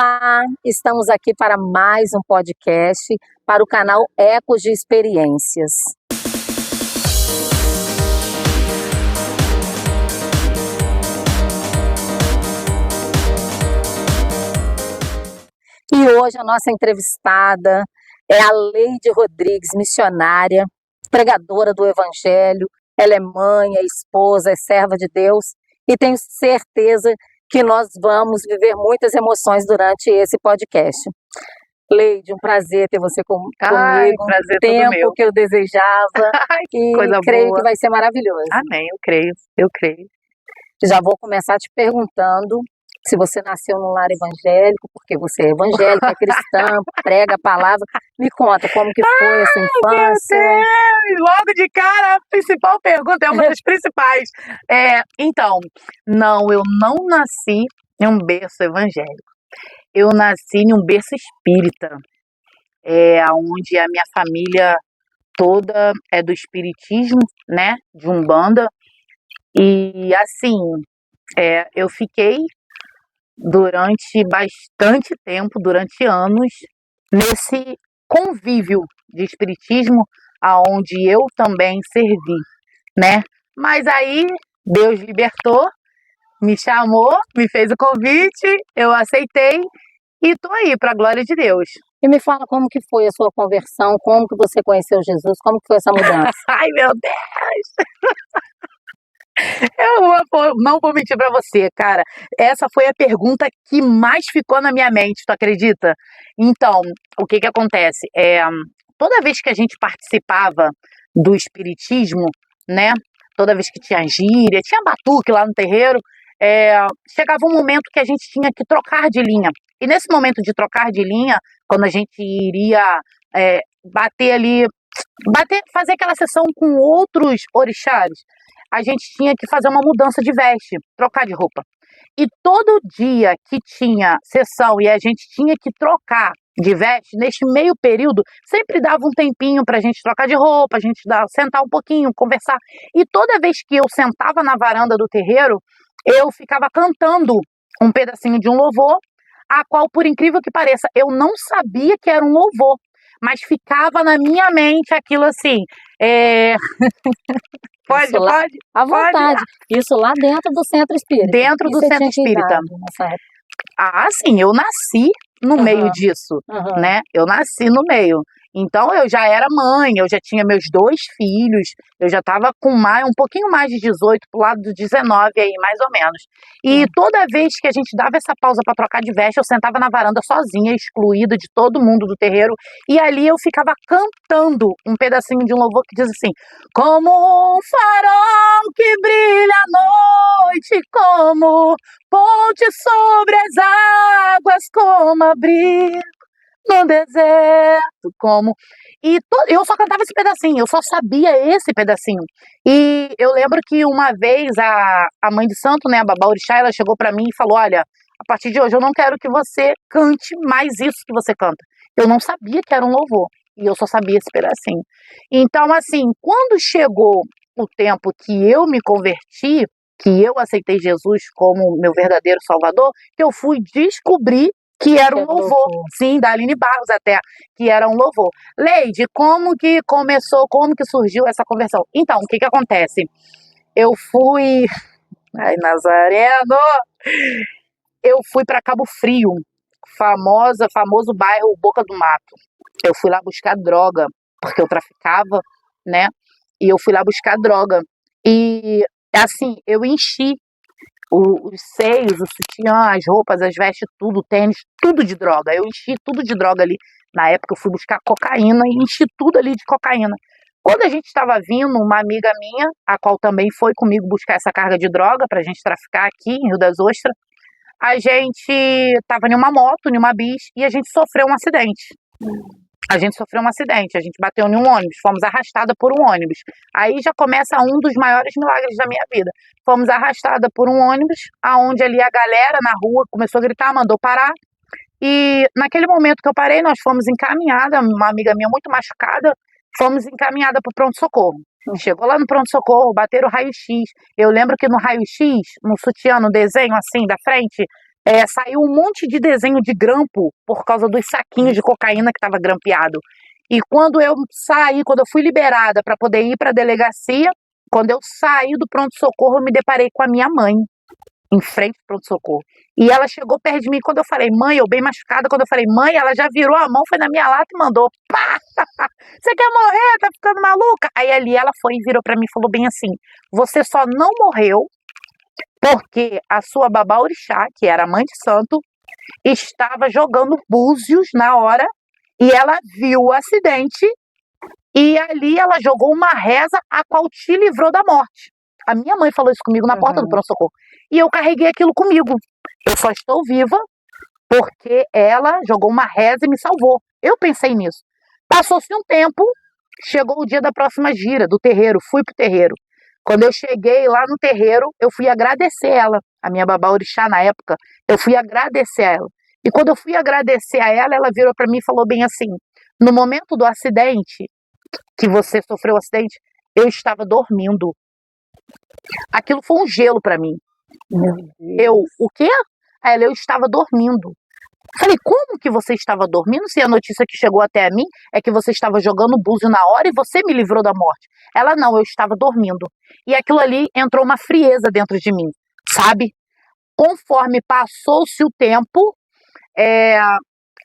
Olá, estamos aqui para mais um podcast para o canal Ecos de Experiências. E hoje a nossa entrevistada é a Leide Rodrigues, missionária, pregadora do Evangelho. Ela é mãe, é esposa, é serva de Deus e tenho certeza que nós vamos viver muitas emoções durante esse podcast. Leide, um prazer ter você comigo. Prazer tempo todo meu. que eu desejava e Coisa creio boa. que vai ser maravilhoso. Amém, eu creio. Já vou começar te perguntando se você nasceu num lar evangélico, porque você é evangélica, é cristã, prega a palavra. Me conta como que foi a sua infância. Meu Deus, logo de cara, a principal pergunta é uma das principais. Então, não, eu não nasci em um berço evangélico. Eu nasci em um berço espírita, onde a minha família toda é do espiritismo, né, de Umbanda. E assim, eu fiquei durante bastante tempo, durante anos, nesse convívio de espiritismo, aonde eu também servi, né? Mas aí Deus libertou, me chamou, me fez o convite, eu aceitei e tô aí para a glória de Deus. E me fala como que foi a sua conversão, como que você conheceu Jesus, como que foi essa mudança? Ai, meu Deus! Eu não vou mentir pra você, cara. Essa foi a pergunta que mais ficou na minha mente, tu acredita? Então, o que acontece? Toda vez que a gente participava do espiritismo, né? Toda vez que tinha gíria, tinha batuque lá no terreiro, chegava um momento que a gente tinha que trocar de linha. E nesse momento de trocar de linha, quando a gente iria fazer aquela sessão com outros orixás, a gente tinha que fazer uma mudança de veste, trocar de roupa. E todo dia que tinha sessão e a gente tinha que trocar de veste, neste meio período, sempre dava um tempinho pra gente trocar de roupa, a gente sentar um pouquinho, conversar. E toda vez que eu sentava na varanda do terreiro, eu ficava cantando um pedacinho de um louvor, a qual, por incrível que pareça, eu não sabia que era um louvor, mas ficava na minha mente aquilo assim. Pode? À vontade. Isso lá dentro do Centro Espírita. Dentro do Centro Espírita. Nessa época? Ah, sim, eu nasci no meio disso, né? Eu nasci no meio. Então, eu já era mãe, eu já tinha meus 2 filhos, eu já estava com um pouquinho mais de 18, pro lado dos 19 aí, mais ou menos. E toda vez que a gente dava essa pausa para trocar de veste, eu sentava na varanda sozinha, excluída de todo mundo do terreiro, e ali eu ficava cantando um pedacinho de um louvor que diz assim: como um farol que brilha à noite, como ponte sobre as águas, como abrir no deserto, como... eu só cantava esse pedacinho, eu só sabia esse pedacinho. E eu lembro que uma vez a mãe de santo, né, a Babá Orixá, ela chegou pra mim e falou: olha, a partir de hoje eu não quero que você cante mais isso que você canta. Eu não sabia que era um louvor, e eu só sabia esse pedacinho. Então, assim, quando chegou o tempo que eu me converti, que eu aceitei Jesus como meu verdadeiro Salvador, que eu fui descobrir que era um louvor, sim, da Aline Barros até, que era um louvor. Leide, como que começou, como que surgiu essa conversão? Então, o que acontece? Eu fui... Ai, Nazareno! Eu fui para Cabo Frio, famoso bairro Boca do Mato. Eu fui lá buscar droga, porque eu traficava, né? E eu fui lá buscar droga. E, assim, eu enchi os seios, o sutiã, as roupas, as vestes, tudo, tênis, tudo de droga. Eu enchi tudo de droga ali. Na época eu fui buscar cocaína e enchi tudo ali de cocaína. Quando a gente estava vindo, uma amiga minha, a qual também foi comigo buscar essa carga de droga pra gente traficar aqui em Rio das Ostras, a gente estava em uma moto, em uma bis, e a gente sofreu um acidente. A gente bateu em um ônibus, fomos arrastada por um ônibus. Aí já começa um dos maiores milagres da minha vida. Fomos arrastada por um ônibus, aonde ali a galera na rua começou a gritar, mandou parar. E naquele momento que eu parei, nós fomos encaminhada, uma amiga minha muito machucada, fomos encaminhada para o pronto-socorro. Chegou lá no pronto-socorro, bateram o raio-x. Eu lembro que no raio-x, no sutiã, no desenho assim da frente, saiu um monte de desenho de grampo por causa dos saquinhos de cocaína que estava grampeado. E quando eu fui liberada para poder ir para a delegacia, quando eu saí do pronto-socorro, eu me deparei com a minha mãe, em frente ao pronto-socorro. E ela chegou perto de mim, quando eu falei, mãe, eu bem machucada, quando eu falei, mãe, ela já virou a mão, foi na minha lata e mandou, pá! Você quer morrer? Tá ficando maluca? Aí ali ela foi e virou pra mim e falou bem assim, você só não morreu porque a sua babá orixá, que era a mãe de santo, estava jogando búzios na hora e ela viu o acidente e ali ela jogou uma reza a qual te livrou da morte. A minha mãe falou isso comigo na porta do pronto-socorro. E eu carreguei aquilo comigo. Eu só estou viva porque ela jogou uma reza e me salvou. Eu pensei nisso. Passou-se um tempo, chegou o dia da próxima gira, do terreiro, fui pro terreiro. Quando eu cheguei lá no terreiro, eu fui agradecer ela, a minha babá orixá na época, eu fui agradecer a ela. E quando eu fui agradecer a ela, ela virou para mim e falou bem assim, no momento do acidente, que você sofreu o acidente, eu estava dormindo. Aquilo foi um gelo para mim. O quê? Aí eu estava dormindo. Falei, como que você estava dormindo se a notícia que chegou até a mim é que você estava jogando búzio na hora e você me livrou da morte? Ela, não, eu estava dormindo. E aquilo ali entrou uma frieza dentro de mim, sabe? Conforme passou-se o tempo,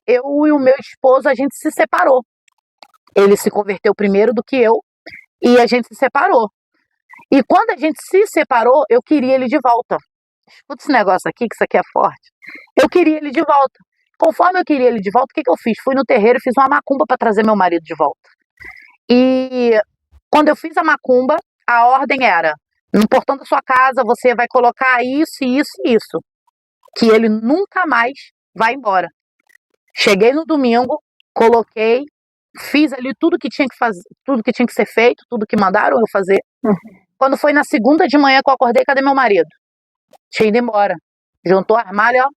eu e o meu esposo, a gente se separou. Ele se converteu primeiro do que eu e a gente se separou. E quando a gente se separou, eu queria ele de volta. Escuta esse negócio aqui, que isso aqui é forte. Eu queria ele de volta. Conforme eu queria ele de volta, o que eu fiz? Fui no terreiro e fiz uma macumba para trazer meu marido de volta. E quando eu fiz a macumba, a ordem era, no portão da sua casa, você vai colocar isso, isso e isso. Que ele nunca mais vai embora. Cheguei no domingo, coloquei, fiz ali tudo que tinha que fazer, tudo que tinha que ser feito, tudo que mandaram eu fazer. Quando foi na segunda de manhã que eu acordei, cadê meu marido? Tinha ido embora. Juntou a armário, ó,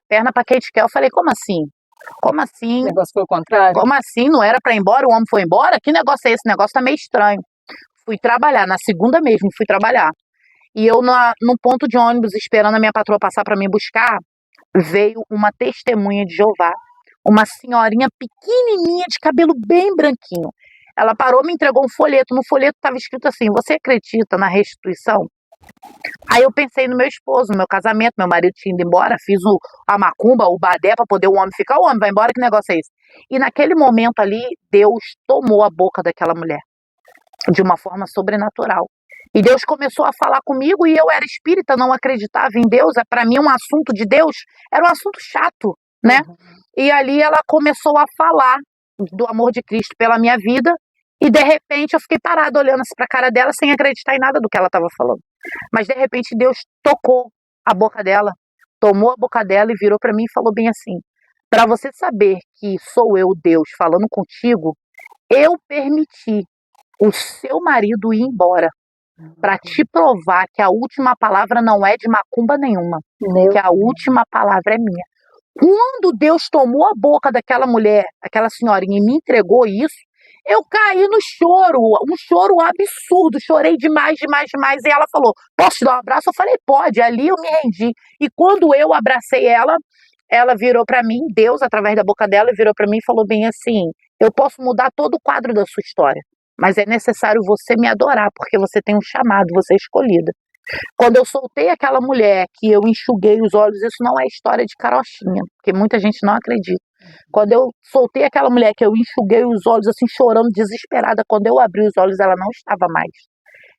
perna pra quem quer. Eu falei, como assim? Como assim? O negócio foi o contrário? Como assim? Não era pra ir embora? O homem foi embora? Que negócio é esse? O negócio tá meio estranho. Fui trabalhar, na segunda mesmo, fui trabalhar. E eu, no ponto de ônibus, esperando a minha patroa passar pra me buscar, veio uma testemunha de Jeová, uma senhorinha pequenininha, de cabelo bem branquinho. Ela parou, me entregou um folheto. No folheto estava escrito assim, você acredita na restituição? Aí eu pensei no meu esposo, no meu casamento, meu marido tinha ido embora, fiz a macumba, o badé para poder o homem ficar, o homem vai embora, que negócio é esse? E naquele momento ali, Deus tomou a boca daquela mulher, de uma forma sobrenatural. E Deus começou a falar comigo e eu era espírita, não acreditava em Deus, para mim um assunto de Deus era um assunto chato, né? E ali ela começou a falar do amor de Cristo pela minha vida e de repente eu fiquei parada olhando assim para a cara dela sem acreditar em nada do que ela estava falando. Mas de repente Deus tocou a boca dela, tomou a boca dela e virou para mim e falou bem assim, para você saber que sou eu, Deus, falando contigo, eu permiti o seu marido ir embora para te provar que a última palavra não é de macumba nenhuma, que a última palavra é minha. Quando Deus tomou a boca daquela mulher, aquela senhorinha, e me entregou isso, eu caí no choro, um choro absurdo, chorei demais, demais, demais, e ela falou, posso te dar um abraço? Eu falei, pode, ali eu me rendi, e quando eu abracei ela, ela virou para mim, Deus, através da boca dela, virou para mim e falou bem assim, eu posso mudar todo o quadro da sua história, mas é necessário você me adorar, porque você tem um chamado, você é escolhida. Quando eu soltei aquela mulher, que eu enxuguei os olhos, isso não é história de carochinha, porque muita gente não acredita. Quando eu soltei aquela mulher, que eu enxuguei os olhos, assim, chorando, desesperada, quando eu abri os olhos, ela não estava mais.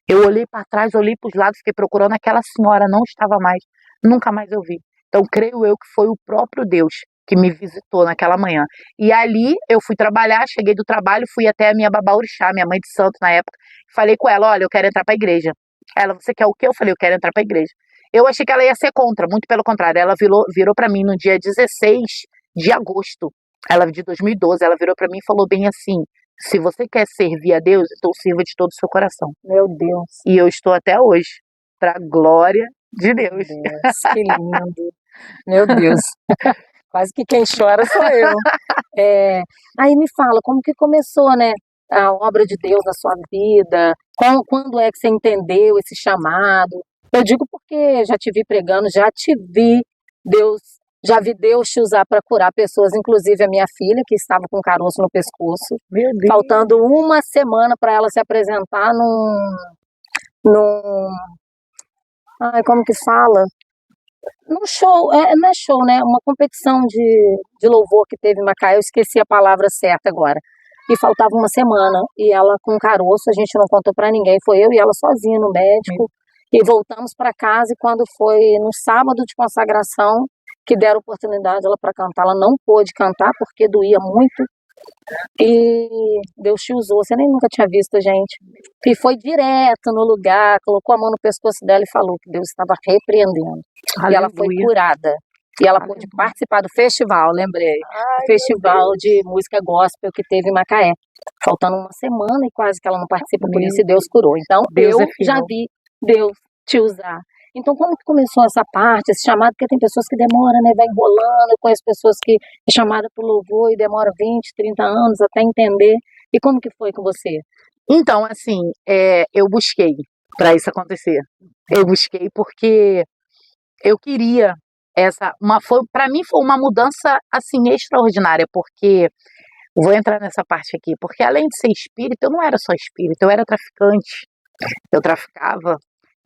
Eu olhei para trás, olhei para os lados, fiquei procurando aquela senhora, não estava mais. Nunca mais eu vi. Então, creio eu que foi o próprio Deus que me visitou naquela manhã. E ali, eu fui trabalhar, cheguei do trabalho, fui até a minha babá orixá, minha mãe de santo na época, falei com ela, olha, eu quero entrar para a igreja. Ela, você quer o quê? Eu falei, eu quero entrar para a igreja. Eu achei que ela ia ser contra, muito pelo contrário. Ela virou para mim no dia 16 de agosto, de 2012, ela virou para mim e falou bem assim, se você quer servir a Deus, então sirva de todo o seu coração. Meu Deus. E eu estou até hoje, para a glória de Deus. Que lindo. Meu Deus. Quase que quem chora sou eu. Aí me fala, como que começou, né? A obra de Deus na sua vida? Quando é que você entendeu esse chamado? Eu digo porque já te vi pregando, já te vi Já vi Deus te usar para curar pessoas, inclusive a minha filha, que estava com caroço no pescoço, Meu Deus. faltando uma semana para ela se apresentar num, ai, como que fala? Num show, não é show, né? Uma competição de louvor que teve em Macaé, eu esqueci a palavra certa agora. E faltava uma semana, e ela com caroço, a gente não contou para ninguém, foi eu e ela sozinha no médico, e voltamos para casa, e quando foi no sábado de consagração, que deram oportunidade ela para cantar, ela não pôde cantar porque doía muito, e Deus te usou, você nem nunca tinha visto, gente, e foi direto no lugar, colocou a mão no pescoço dela e falou que Deus estava repreendendo. Aleluia. E ela foi curada. E ela pôde participar do festival, lembrei. O festival de música gospel que teve em Macaé. Faltando uma semana e quase que ela não participa, por isso Deus curou. Então, Deus eu já vi Deus te usar. Então, como que começou essa parte, esse chamado? Porque tem pessoas que demoram, né? Vai enrolando. Eu conheço pessoas que é chamada pro louvor e demora 20, 30 anos até entender. E como que foi com você? Então, assim, eu busquei para isso acontecer. Eu busquei porque eu queria para mim foi uma mudança assim extraordinária, porque vou entrar nessa parte aqui, porque além de ser espírita, eu não era só espírita, eu era traficante, eu traficava,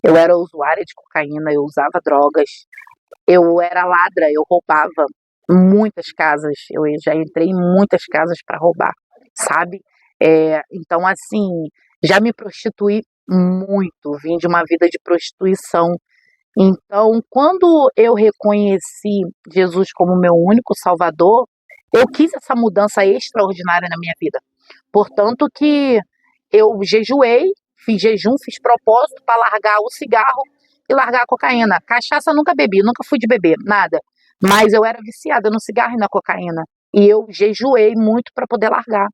eu era usuária de cocaína, eu usava drogas, eu era ladra, eu roubava muitas casas, eu já entrei em muitas casas para roubar, sabe? Então, assim, já me prostituí muito, vim de uma vida de prostituição. Então, quando eu reconheci Jesus como meu único Salvador, eu quis essa mudança extraordinária na minha vida. Portanto que eu jejuei, fiz jejum, fiz propósito para largar o cigarro e largar a cocaína. Cachaça nunca bebi, nunca fui de beber, nada. Mas eu era viciada no cigarro e na cocaína. E eu jejuei muito para poder largar.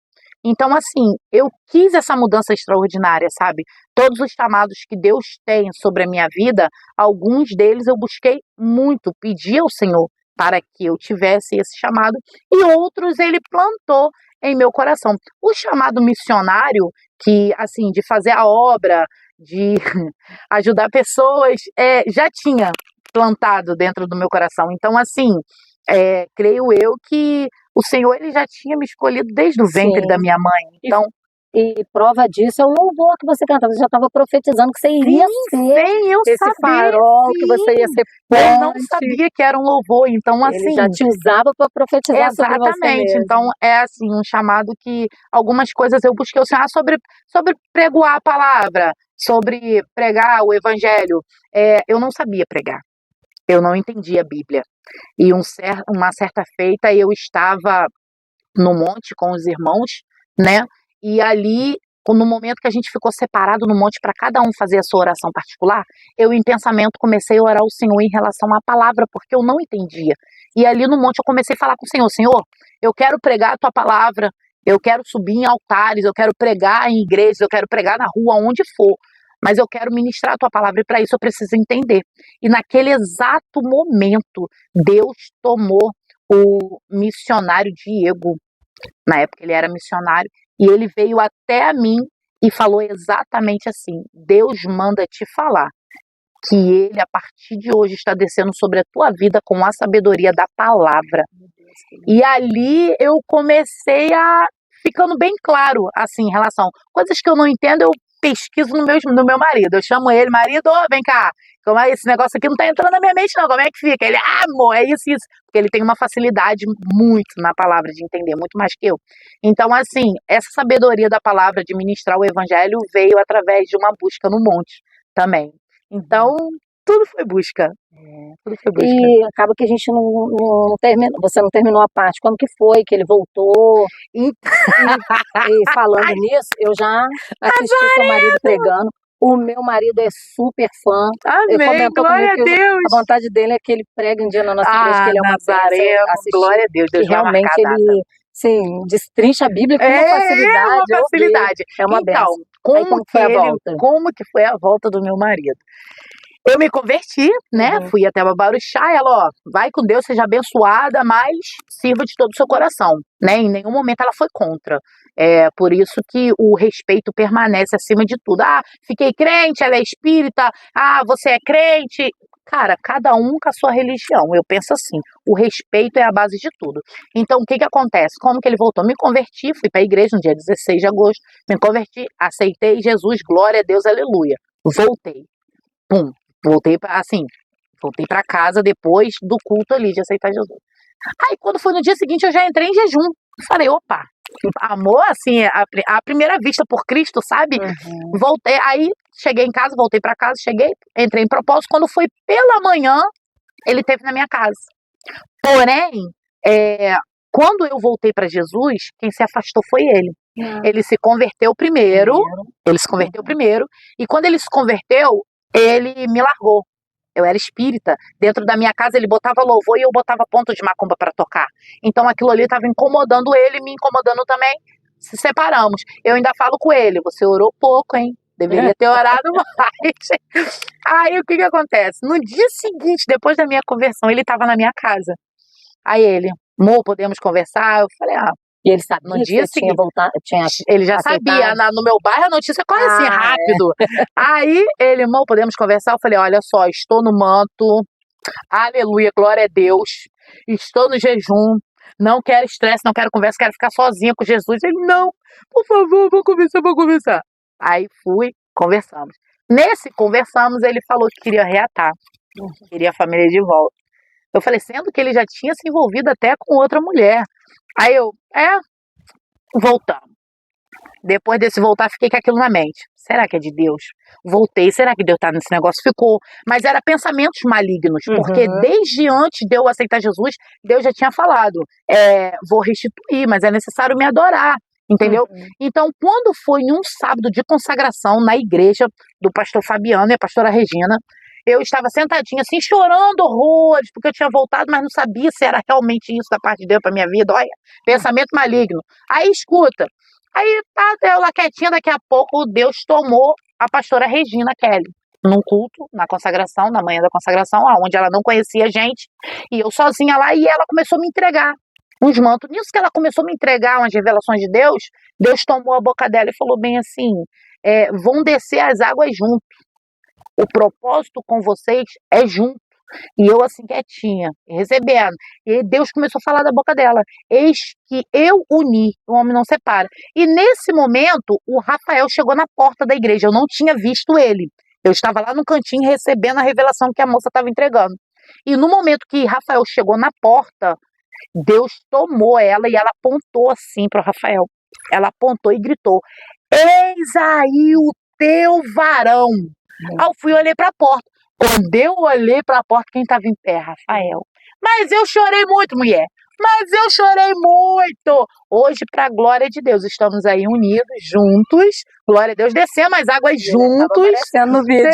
Então, assim, eu quis essa mudança extraordinária, sabe? Todos os chamados que Deus tem sobre a minha vida, alguns deles eu busquei muito, pedi ao Senhor para que eu tivesse esse chamado, e outros ele plantou em meu coração. O chamado missionário, que, assim, de fazer a obra, de ajudar pessoas, já tinha plantado dentro do meu coração. Então, assim, creio eu que o Senhor ele já tinha me escolhido desde o ventre da minha mãe. Então, e prova disso é o louvor que você cantava. Você já estava profetizando que você iria ser esse farol, que você ia ser ponte. Eu não sabia que era um louvor, então assim... Ele já te usava para profetizar sobre você mesmo. Então é assim, um chamado que algumas coisas eu busquei o Senhor sobre pregoar a palavra, sobre pregar o evangelho. Eu não sabia pregar, eu não entendia a Bíblia. E uma certa feita eu estava no monte com os irmãos, né? E ali, no momento que a gente ficou separado no monte para cada um fazer a sua oração particular, eu em pensamento comecei a orar ao Senhor em relação à palavra, porque eu não entendia. E ali no monte eu comecei a falar com o Senhor: Senhor, eu quero pregar a tua palavra, eu quero subir em altares, eu quero pregar em igrejas, eu quero pregar na rua, onde for, mas eu quero ministrar a tua palavra e para isso eu preciso entender. E naquele exato momento, Deus tomou o missionário Diego, na época ele era missionário, e ele veio até a mim e falou exatamente assim: Deus manda te falar que ele, a partir de hoje, está descendo sobre a tua vida com a sabedoria da palavra. E ali eu comecei a ficando bem claro, assim, em relação a coisas que eu não entendo, eu pesquiso no meu marido. Eu chamo ele: marido, vem cá, como é esse negócio aqui não tá entrando na minha mente não, como é que fica? Ele: amor, é isso. Porque ele tem uma facilidade muito na palavra de entender, muito mais que eu. Então, assim, essa sabedoria da palavra de ministrar o evangelho veio através de uma busca no monte também. Então, tudo foi busca. Tudo foi busca. E acaba que a gente não terminou, você não terminou a parte, como que foi que ele voltou? E falando nisso, eu já assisti seu marido pregando. O meu marido é super fã. Amém, glória a Deus. A vontade dele é que ele pregue um dia na nossa igreja, que ele é uma Nazareno, glória a Deus. E realmente ele, sim, destrincha a Bíblia com uma facilidade. Uma facilidade. É uma benção. Como que foi a volta do meu marido? Eu me converti, né? Fui até a Babaruxá, ela, vai com Deus, seja abençoada, mas sirva de todo o seu coração, né? Em nenhum momento ela foi contra. Por isso que o respeito permanece acima de tudo. Fiquei crente, ela é espírita, você é crente. Cara, cada um com a sua religião. Eu penso assim, o respeito é a base de tudo. Então, o que acontece? Como que ele voltou? Me converti, fui para a igreja no dia 16 de agosto, me converti, aceitei Jesus, glória a Deus, aleluia. Voltei. Pum, voltei para casa depois do culto ali de aceitar Jesus. Aí, quando foi no dia seguinte, eu já entrei em jejum. Falei, opa, amor, assim, a primeira vista por Cristo, sabe? Voltei, aí cheguei em casa, voltei para casa, entrei em propósito. Quando foi pela manhã, ele esteve na minha casa. Porém, quando eu voltei para Jesus, quem se afastou foi ele. Ele se converteu primeiro, e quando ele se converteu, ele me largou. Eu era espírita. Dentro da minha casa ele botava louvor e eu botava ponto de macumba para tocar. Então aquilo ali estava incomodando ele, me incomodando também. Se separamos. Eu ainda falo com ele, você orou pouco, hein? Deveria ter orado mais. Aí o que acontece? No dia seguinte, depois da minha conversão, ele estava na minha casa. Aí ele, amor, podemos conversar? Eu falei, E ele sabia no dia seguinte, ele já sabia, no meu bairro a notícia corre assim, rápido. Aí ele, irmão, podemos conversar? Eu falei, olha só, estou no manto, aleluia, glória a Deus, estou no jejum, não quero estresse, não quero conversa, quero ficar sozinha com Jesus. Ele, não, por favor, vou conversar. Aí fui, conversamos. Nesse conversamos, ele falou que queria reatar, queria a família de volta. Eu falei, sendo que ele já tinha se envolvido até com outra mulher. Aí eu, voltamos. Depois desse voltar, fiquei com aquilo na mente. Será que é de Deus? Voltei, será que Deus tá nesse negócio? Ficou. Mas era pensamentos malignos, porque desde antes de eu aceitar Jesus, Deus já tinha falado, vou restituir, mas é necessário me adorar, entendeu? Então, quando foi em um sábado de consagração na igreja do pastor Fabiano e a pastora Regina, eu estava sentadinha assim, chorando horrores, porque eu tinha voltado, mas não sabia se era realmente isso da parte de Deus para minha vida. Olha, pensamento maligno. Aí, escuta, aí tá eu lá quietinha, daqui a pouco Deus tomou a pastora Regina Kelly, num culto, na consagração, na manhã da consagração, onde ela não conhecia a gente, e eu sozinha lá, e ela começou a me entregar uns mantos. Nisso que ela começou a me entregar umas revelações de Deus, Deus tomou a boca dela e falou bem assim, vão descer as águas junto. O propósito com vocês é junto. E eu assim quietinha, recebendo. E aí Deus começou a falar da boca dela. Eis que eu uni, o homem não separa. E nesse momento, o Rafael chegou na porta da igreja. Eu não tinha visto ele. Eu estava lá no cantinho recebendo a revelação que a moça estava entregando. E no momento que Rafael chegou na porta, Deus tomou ela e ela apontou assim para o Rafael. Ela apontou e gritou, eis aí o teu varão. Aí eu fui e olhei para a porta. Quando eu olhei para a porta, quem estava em pé? Rafael. Mas eu chorei muito, mulher. Mas eu chorei muito. Hoje, para a glória de Deus, estamos aí unidos, juntos. Glória a Deus. Descemos as águas juntos. No vídeo.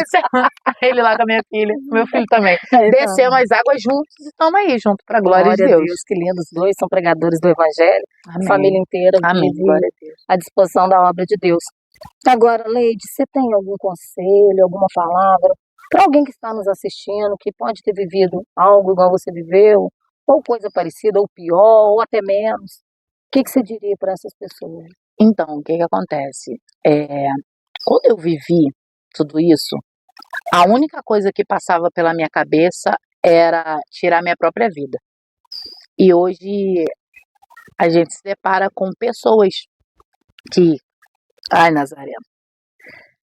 Ele lá com a minha filha, meu filho também. Descemos as águas juntos e estamos aí, junto para a glória de Deus. Que lindo. Os dois são pregadores do Evangelho. Amém. A família inteira. Amém. Glória a Deus. À disposição da obra de Deus. Agora, Leide, você tem algum conselho, alguma palavra para alguém que está nos assistindo, que pode ter vivido algo igual você viveu, ou coisa parecida, ou pior, ou até menos? O que você diria para essas pessoas? Então, o que acontece? Quando eu vivi tudo isso, a única coisa que passava pela minha cabeça era tirar minha própria vida. E hoje a gente se depara com pessoas que... Ai, Nazaré.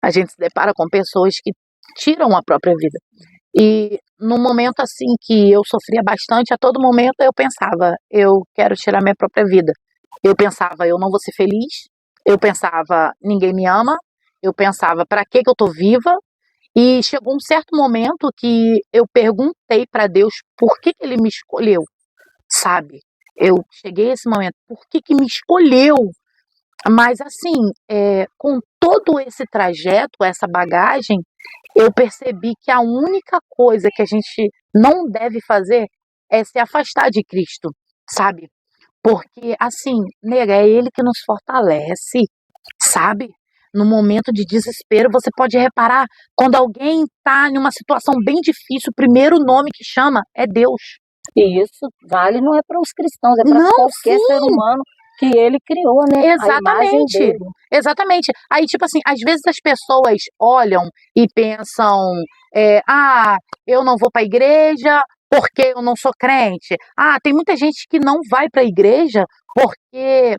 A gente se depara com pessoas que tiram a própria vida. E no momento assim que eu sofria bastante, a todo momento eu pensava, eu quero tirar minha própria vida. Eu pensava, eu não vou ser feliz. Eu pensava, ninguém me ama. Eu pensava, para que eu tô viva? E chegou um certo momento que eu perguntei para Deus por que ele me escolheu, sabe? Eu cheguei a esse momento, por que me escolheu? Mas assim, com todo esse trajeto, essa bagagem, eu percebi que a única coisa que a gente não deve fazer é se afastar de Cristo, sabe? Porque, assim, nega, é Ele que nos fortalece, sabe? No momento de desespero, você pode reparar, quando alguém está em uma situação bem difícil, o primeiro nome que chama é Deus. E isso vale não é para os cristãos, é para qualquer ser humano que ele criou, né? Exatamente. Aí, tipo assim, às vezes as pessoas olham e pensam, eu não vou para a igreja porque eu não sou crente. Tem muita gente que não vai para a igreja porque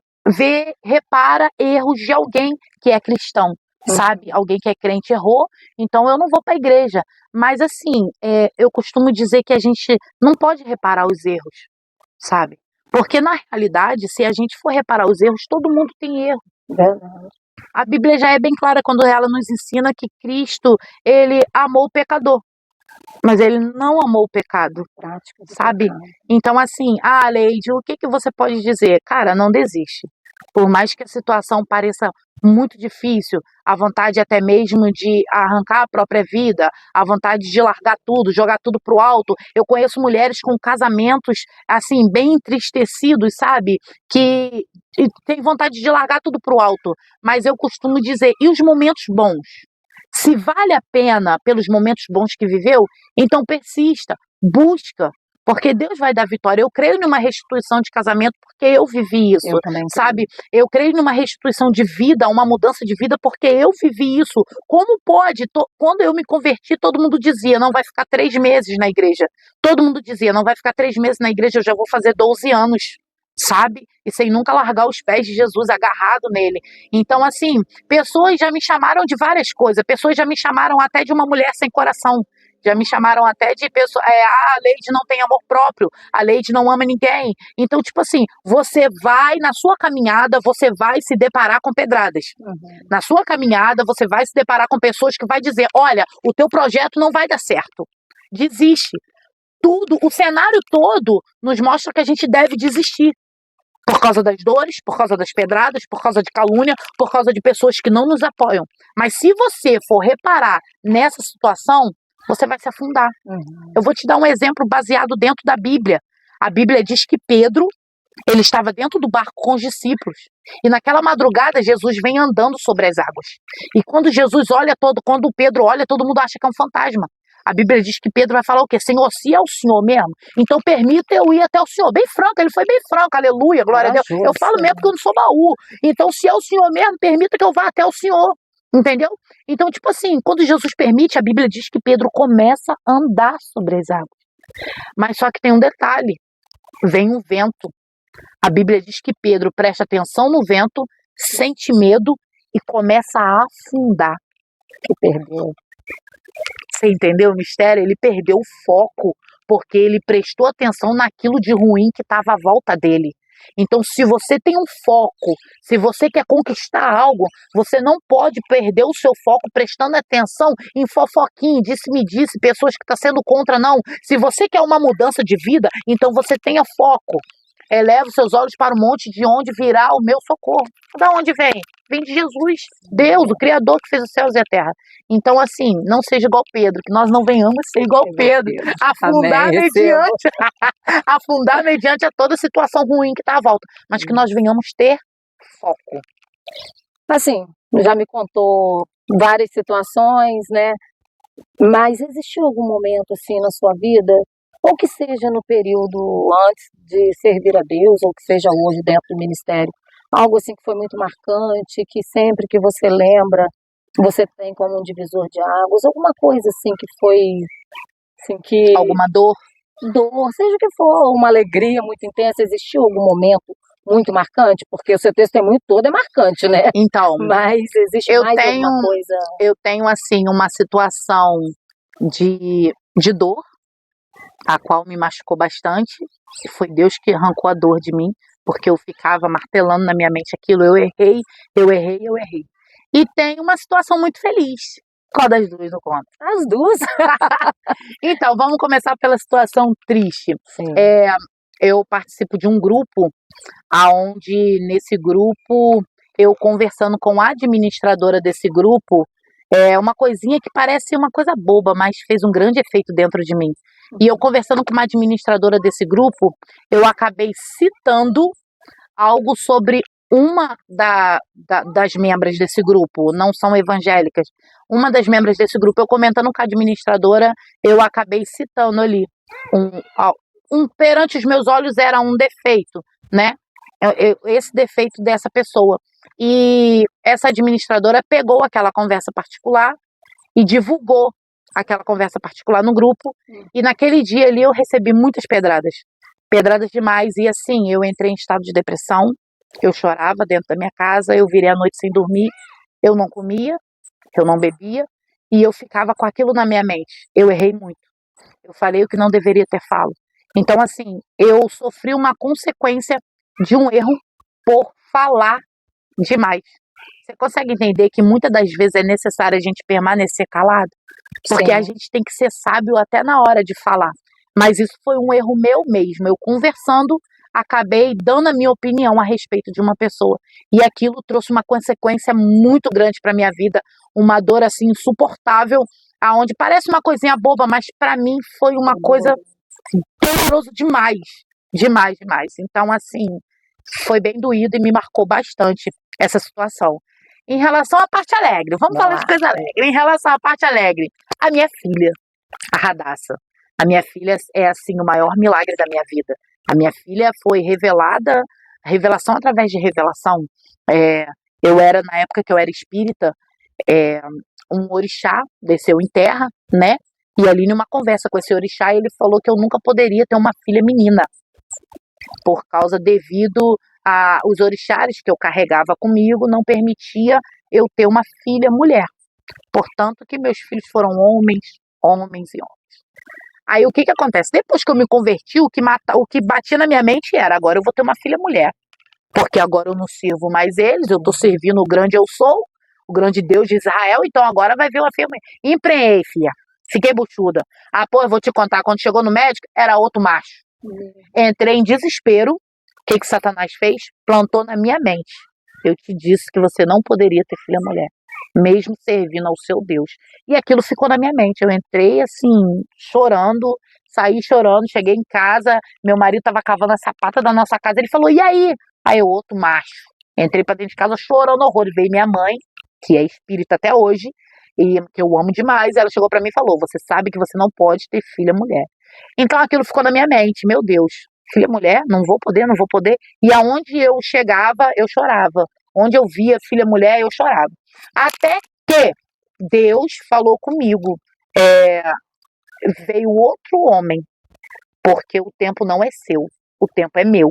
repara erros de alguém que é cristão, sabe? Alguém que é crente errou, então eu não vou para a igreja. Mas assim, eu costumo dizer que a gente não pode reparar os erros, sabe? Porque na realidade, se a gente for reparar os erros, todo mundo tem erro. Verdade. A Bíblia já é bem clara quando ela nos ensina que Cristo, ele amou o pecador, mas ele não amou o pecado, Prática do sabe? pecado. Então assim, Leide, o que você pode dizer? Cara, não desiste. Por mais que a situação pareça muito difícil, a vontade até mesmo de arrancar a própria vida, a vontade de largar tudo, jogar tudo pro alto. Eu conheço mulheres com casamentos, assim, bem entristecidos, sabe? Que tem vontade de largar tudo pro alto. Mas eu costumo dizer, e os momentos bons? Se vale a pena pelos momentos bons que viveu, então persista, busca, porque Deus vai dar vitória. Eu creio numa restituição de casamento porque eu vivi isso, sabe? Eu creio numa restituição de vida, uma mudança de vida porque eu vivi isso. Como pode? Quando eu me converti, todo mundo dizia, não vai ficar 3 meses na igreja. Todo mundo dizia, não vai ficar 3 meses na igreja, eu já vou fazer 12 anos. Sabe? E sem nunca largar os pés de Jesus agarrado nele. Então, assim, pessoas já me chamaram de várias coisas. Pessoas já me chamaram até de uma mulher sem coração. Já me chamaram até de pessoa. A Leide não tem amor próprio. A Leide não ama ninguém. Então, tipo assim, você vai, na sua caminhada, você vai se deparar com pedradas. Na sua caminhada, você vai se deparar com pessoas que vai dizer, olha, o teu projeto não vai dar certo. Desiste. Tudo, o cenário todo nos mostra que a gente deve desistir. Por causa das dores, por causa das pedradas, por causa de calúnia, por causa de pessoas que não nos apoiam. Mas se você for reparar nessa situação, você vai se afundar. Eu vou te dar um exemplo baseado dentro da Bíblia. A Bíblia diz que Pedro, ele estava dentro do barco com os discípulos. E naquela madrugada, Jesus vem andando sobre as águas. E quando Pedro olha, todo mundo acha que é um fantasma. A Bíblia diz que Pedro vai falar o quê? Senhor, se é o Senhor mesmo, então permita eu ir até o Senhor. Bem franco, ele foi bem franco, aleluia, glória a Deus. Eu falo mesmo porque eu não sou baú. Então, se é o Senhor mesmo, permita que eu vá até o Senhor. Entendeu? Então, tipo assim, quando Jesus permite, a Bíblia diz que Pedro começa a andar sobre as águas. Mas só que tem um detalhe. Vem um vento. A Bíblia diz que Pedro presta atenção no vento, sente medo e começa a afundar. Que perdeu. Você entendeu o mistério? Ele perdeu o foco, porque ele prestou atenção naquilo de ruim que estava à volta dele. Então, se você tem um foco, se você quer conquistar algo, você não pode perder o seu foco prestando atenção em fofoquinha, disse-me-disse, pessoas que estão sendo contra, não. Se você quer uma mudança de vida, então você tenha foco. Eleva os seus olhos para o monte de onde virá o meu socorro. Da onde vem? Vem de Jesus, Deus, o Criador que fez os céus e a terra. Então, assim, não seja igual Pedro, que nós não venhamos ser igual Pedro. Afundar mediante a toda situação ruim que está à volta. Mas que nós venhamos ter foco. Assim, já me contou várias situações, né? Mas existiu algum momento, assim, na sua vida, ou que seja no período antes de servir a Deus, ou que seja hoje dentro do ministério, algo assim que foi muito marcante, que sempre que você lembra, você tem como um divisor de águas, alguma coisa assim que foi, assim, que... Alguma dor? Dor, seja o que for, uma alegria muito intensa, existiu algum momento muito marcante? Porque o seu testemunho todo é marcante, né? Então, mas existe alguma coisa... Eu tenho, assim, uma situação de dor, a qual me machucou bastante, e foi Deus que arrancou a dor de mim, porque eu ficava martelando na minha mente aquilo, eu errei. E tem uma situação muito feliz. Qual das duas eu conto? As duas. Então, vamos começar pela situação triste. Eu participo de um grupo, onde nesse grupo, eu conversando com a administradora desse grupo, uma coisinha que parece uma coisa boba, mas fez um grande efeito dentro de mim. E eu conversando com uma administradora desse grupo, eu acabei citando algo sobre uma das membros desse grupo, não são evangélicas, uma das membros desse grupo, eu comentando com a administradora, eu acabei citando ali, perante os meus olhos era um defeito, né? Esse defeito dessa pessoa. E essa administradora pegou aquela conversa particular e divulgou aquela conversa particular no grupo, e naquele dia ali eu recebi muitas pedradas. Pedradas demais, e assim, eu entrei em estado de depressão, eu chorava dentro da minha casa, eu virei a noite sem dormir, eu não comia, eu não bebia, e eu ficava com aquilo na minha mente. Eu errei muito. Eu falei o que não deveria ter falado. Então, assim, eu sofri uma consequência de um erro por falar demais. Você consegue entender que muitas das vezes é necessário a gente permanecer calado? Porque a gente tem que ser sábio até na hora de falar. Mas isso foi um erro meu mesmo. Eu conversando, acabei dando a minha opinião a respeito de uma pessoa. E aquilo trouxe uma consequência muito grande para minha vida, uma dor assim insuportável, aonde parece uma coisinha boba, mas para mim foi uma coisa dolorosa demais, demais, demais. Então assim, foi bem doído e me marcou bastante essa situação. Em relação à parte alegre, vamos falar de coisa alegre. Em relação à parte alegre, a minha filha, a Radassa. A minha filha é assim o maior milagre da minha vida. A minha filha foi revelada, revelação através de revelação. Eu era, na época que eu era espírita, um orixá desceu em terra, né? E ali numa conversa com esse orixá, ele falou que eu nunca poderia ter uma filha menina, por causa devido a os orixás que eu carregava comigo não permitia eu ter uma filha mulher. Portanto, que meus filhos foram homens, homens e homens. Aí o que que acontece? Depois que eu me converti, o que batia na minha mente era: agora eu vou ter uma filha mulher. Porque agora eu não sirvo mais eles, eu estou servindo o grande eu sou, o grande Deus de Israel, então agora vai vir uma filha mulher. Emprenhei, filha. Fiquei buchuda. Ah, pô, eu vou te contar, quando chegou no médico, era outro macho. Entrei em desespero. O que que Satanás fez? Plantou na minha mente: eu te disse que você não poderia ter filha mulher, mesmo servindo ao seu Deus. E aquilo ficou na minha mente. Eu entrei assim, chorando, saí chorando, cheguei em casa, meu marido estava cavando a sapata da nossa casa, ele falou: e aí? Aí eu, outro macho. Entrei pra dentro de casa chorando horror. Veio minha mãe, que é espírita até hoje, e que eu amo demais, ela chegou pra mim e falou: você sabe que você não pode ter filha mulher. Então aquilo ficou na minha mente: meu Deus, filha mulher, não vou poder, não vou poder. E aonde eu chegava, eu chorava. Onde eu via filha mulher, eu chorava. Até que Deus falou comigo, veio outro homem, porque o tempo não é seu, o tempo é meu.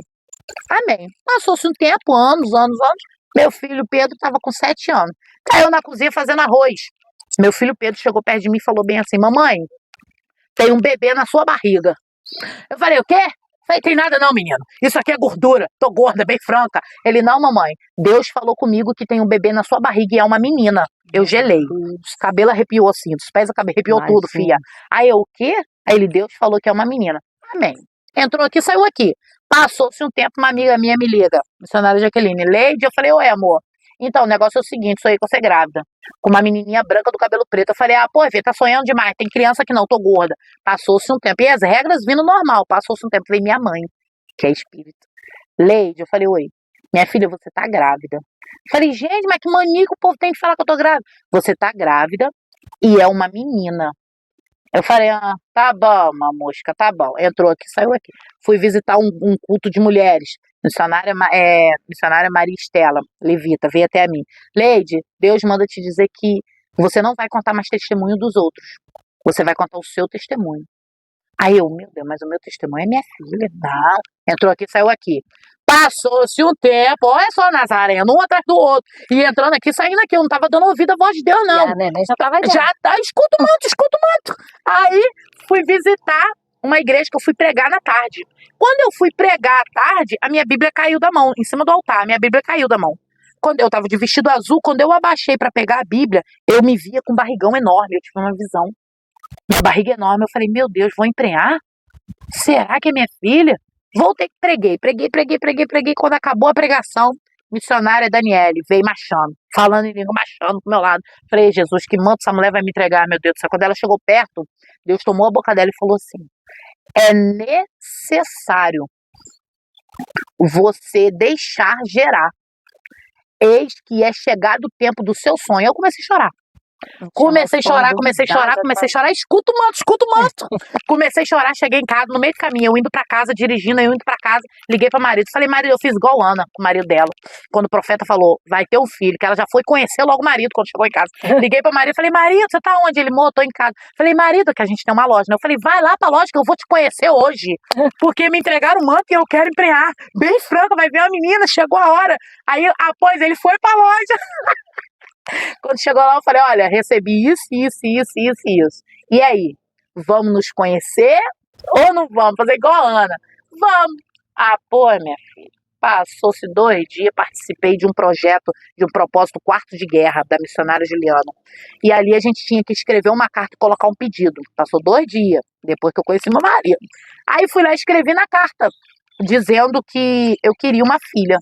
Amém. Passou-se um tempo, anos, meu filho Pedro estava com 7 anos. Caiu na cozinha fazendo arroz. Meu filho Pedro chegou perto de mim e falou bem assim: mamãe, tem um bebê na sua barriga. Eu falei: o quê? Falei: tem nada não, menino. Isso aqui é gordura. Tô gorda, bem franca. Ele: não, mamãe. Deus falou comigo que tem um bebê na sua barriga e é uma menina. Eu gelei. Os cabelos arrepiou assim, dos pés a cabeça arrepiou tudo, filha. Aí eu: o quê? Aí ele: Deus falou que é uma menina. Amém. Entrou aqui, saiu aqui. Passou-se um tempo, uma amiga minha me liga, missionária Jaqueline: Leide. Eu falei: oi, amor. Então, o negócio é o seguinte, sonhei com você grávida, com uma menininha branca do cabelo preto. Eu falei: ah, pô, Vê, tá sonhando demais, tem criança que não, tô gorda. Passou-se um tempo, e as regras vindo normal, passou-se um tempo, falei: minha mãe, que é espírita. Leide, eu falei: oi, minha filha, você tá grávida. Eu falei: gente, mas que mania que o povo tem que falar que eu tô grávida. Você tá grávida e é uma menina. Eu falei: ah, tá bom, mamusca, tá bom. Entrou aqui, saiu aqui. Fui visitar um culto de mulheres. Missionária Maria Estela, levita, veio até a mim: Leide, Deus manda te dizer que você não vai contar mais testemunho dos outros. Você vai contar o seu testemunho. Aí eu: meu Deus, mas o meu testemunho é minha filha. Não. Entrou aqui, saiu aqui. Passou-se um tempo, olha só, Nazareno, um atrás do outro. E entrando aqui, saindo aqui. Eu não tava dando ouvido à voz de Deus, não. E a neném já tava Já tá, escuta muito. Aí fui visitar uma igreja que eu fui pregar na tarde. Quando eu fui pregar à tarde, a minha Bíblia caiu da mão, em cima do altar, a minha Bíblia caiu da mão. Quando eu tava de vestido azul, quando eu abaixei pra pegar a Bíblia, eu me via com um barrigão enorme, eu tive uma visão. Minha barriga enorme, eu falei: meu Deus, vou emprenhar? Será que é minha filha? Voltei, preguei. Quando acabou a pregação, missionária Daniele veio marchando, falando em língua, marchando pro meu lado. Falei: Jesus, que manto essa mulher vai me entregar, meu Deus do céu. Quando ela chegou perto, Deus tomou a boca dela e falou assim: é necessário você deixar gerar. Eis que é chegado o tempo do seu sonho. Eu comecei a chorar. Comecei a chorar, escuta o manto. Comecei a chorar, cheguei em casa, no meio do caminho, eu indo pra casa, dirigindo, eu indo pra casa, liguei pra marido, falei, marido, eu fiz igual Ana, com o marido dela, quando o profeta falou, vai ter um filho, que ela já foi conhecer logo o marido quando chegou em casa. Liguei pro marido, falei, marido, você tá onde? Ele, tô em casa. Falei, marido, que a gente tem uma loja, né? Eu falei, vai lá pra loja que eu vou te conhecer hoje, porque me entregaram o manto e eu quero empregar. Bem franca, vai ver uma menina, chegou a hora. Aí, após ele foi pra loja. Quando chegou lá, eu falei, olha, recebi isso. E aí, vamos nos conhecer ou não vamos? Fazer igual a Ana. Vamos. Ah, pô, minha filha. Passou-se 2 dias, participei de um projeto, de um propósito quarto de guerra da missionária Juliana. E ali a gente tinha que escrever uma carta e colocar um pedido. Passou 2 dias, depois que eu conheci meu marido. Aí fui lá e escrevi na carta, dizendo que eu queria uma filha.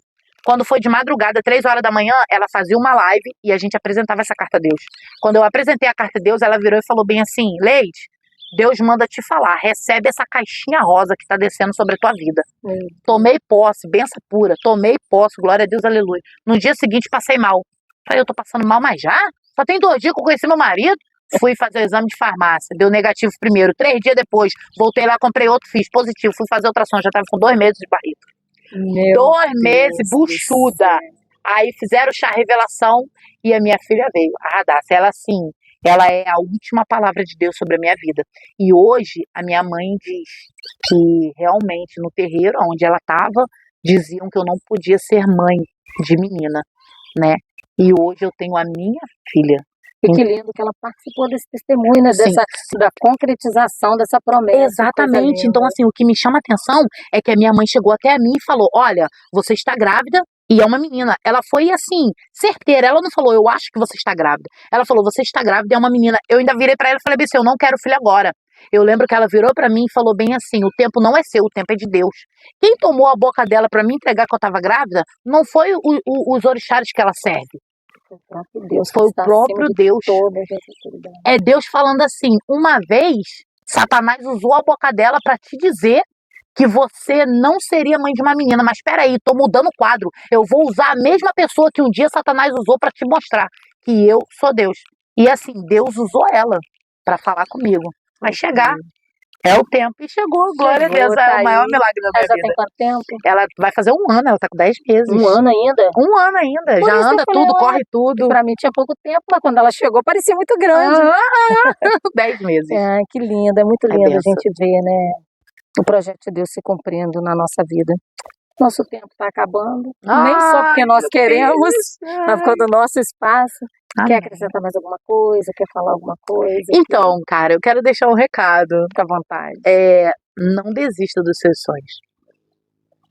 Quando foi de madrugada, 3 horas da manhã, ela fazia uma live e a gente apresentava essa carta a Deus. Quando eu apresentei a carta a Deus, ela virou e falou bem assim, Leide, Deus manda te falar, recebe essa caixinha rosa que está descendo sobre a tua vida. Tomei posse, benção pura, tomei posse, glória a Deus, aleluia. No dia seguinte, passei mal. Falei, eu tô passando mal, mas já? Só tem 2 dias que eu conheci meu marido. Fui fazer o exame de farmácia, deu negativo primeiro. 3 dias depois, voltei lá, comprei outro, fiz positivo. Fui fazer ultrassom, já tava com 2 meses de barriga. 2 meses, buchuda. Aí fizeram o chá revelação e a minha filha veio. A Radassa, ela assim, ela é a última palavra de Deus sobre a minha vida. E hoje a minha mãe diz que realmente no terreiro onde ela estava, diziam que eu não podia ser mãe de menina, né? E hoje eu tenho a minha filha. E que lindo que ela participou desse testemunho, né? Da concretização dessa promessa. Exatamente. Então, assim, o que me chama a atenção é que a minha mãe chegou até a mim e falou, olha, você está grávida e é uma menina. Ela foi, assim, certeira. Ela não falou, eu acho que você está grávida. Ela falou, você está grávida e é uma menina. Eu ainda virei pra ela e falei assim, eu não quero filho agora. Eu lembro que ela virou pra mim e falou bem assim, o tempo não é seu, o tempo é de Deus. Quem tomou a boca dela pra me entregar que eu estava grávida não foi os orixás que ela serve. Foi o próprio Deus. É Deus falando assim, uma vez Satanás usou a boca dela para te dizer que você não seria mãe de uma menina, mas espera aí, tô mudando o quadro. Eu vou usar a mesma pessoa que um dia Satanás usou para te mostrar que eu sou Deus. E assim, Deus usou ela para falar comigo. Vai chegar. É o tempo. E chegou, glória a Deus. É o maior milagre da minha vida. Ela já tem quanto tempo? Ela vai fazer 1 ano, ela tá com 10 meses. 1 ano ainda? 1 ano ainda. Já anda tudo, corre tudo. Pra mim tinha pouco tempo, mas quando ela chegou parecia muito grande. 10 meses. É, que lindo, é muito lindo a gente ver, né? O projeto de Deus se cumprindo na nossa vida. Nosso tempo está acabando. Nem só porque nós queremos, mas por causa do nosso espaço. Quer acrescentar mais alguma coisa? Quer falar alguma coisa? Então, cara, eu quero deixar um recado. Fica à vontade. Não desista dos seus sonhos.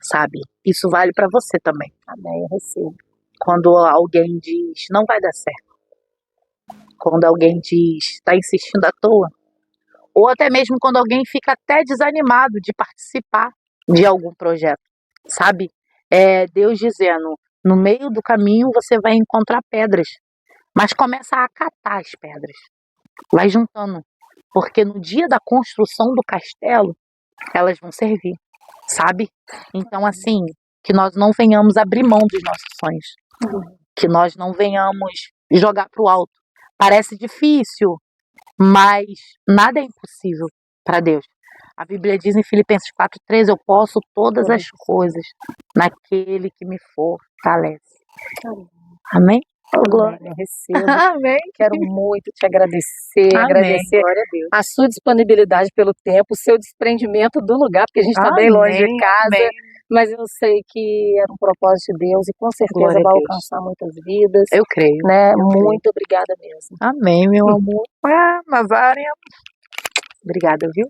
Sabe? Isso vale pra você também. Amém, eu recebo. Quando alguém diz, não vai dar certo. Quando alguém diz, tá insistindo à toa. Ou até mesmo quando alguém fica até desanimado de participar de algum projeto. Sabe? Deus dizendo, no meio do caminho você vai encontrar pedras. Mas começa a acatar as pedras. Vai juntando. Porque no dia da construção do castelo, elas vão servir. Sabe? Então, assim, que nós não venhamos abrir mão dos nossos sonhos. Que nós não venhamos jogar pro alto. Parece difícil, mas nada é impossível para Deus. A Bíblia diz em Filipenses 4:13, eu posso todas as coisas naquele que me fortalece. Amém? Glória, eu recebo. Amém. Quero muito te agradecer, Amém. agradecer Glória a Deus. a sua disponibilidade pelo tempo, o seu desprendimento do lugar, porque a gente está bem longe de casa, mas eu sei que era um propósito de Deus e com certeza vai alcançar muitas vidas. Eu creio. Né? Muito obrigada mesmo. Amém, meu amor. Nazária. Obrigada, viu?